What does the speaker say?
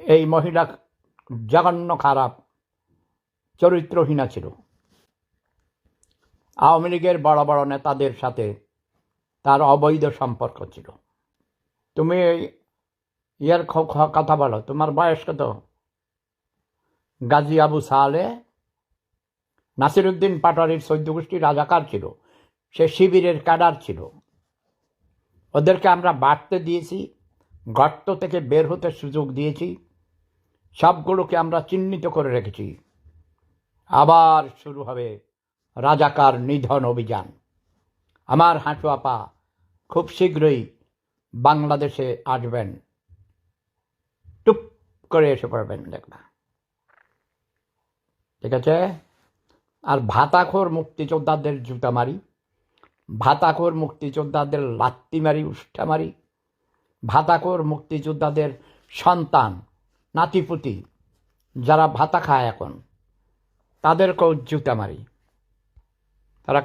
এই মহিলা জঘন্য খারাপ চরিত্রহীনা ছিল। আওয়ামী লীগের বড় বড় নেতাদের সাথে তার অবৈধ সম্পর্ক ছিল। তুমি ইয়ার কথা বলো, তোমার বয়স কত? গাজী আবু সালে নাসিরুদ্দিন পাটোয়ারির 14 গোষ্ঠী রাজাকার ছিল, সে শিবিরের ক্যাডার ছিল। ওদেরকে আমরা বাড়তে দিয়েছি, গর্ত থেকে বের হতে সুযোগ দিয়েছি, সবগুলোকে আমরা চিহ্নিত করে রেখেছি। আবার শুরু হবে রাজাকার নিধন অভিযান। আমার হাঁটু আপা খুব শীঘ্রই বাংলাদেশে আসবেন, টুপ করে এসে পড়বেন, দেখবা, ঠিক আছে? আর ভাতাখোর মুক্তিযোদ্ধাদের জুতা মারি, ভাতাখোর মুক্তিযোদ্ধাদের লাত্তি মারি, উষ্টা মারি, ভাতাখোর মুক্তিযোদ্ধাদের সন্তান নাতিপুতি যারা ভাতা খায় এখন, তাদেরকেও জুতা মারি। তারা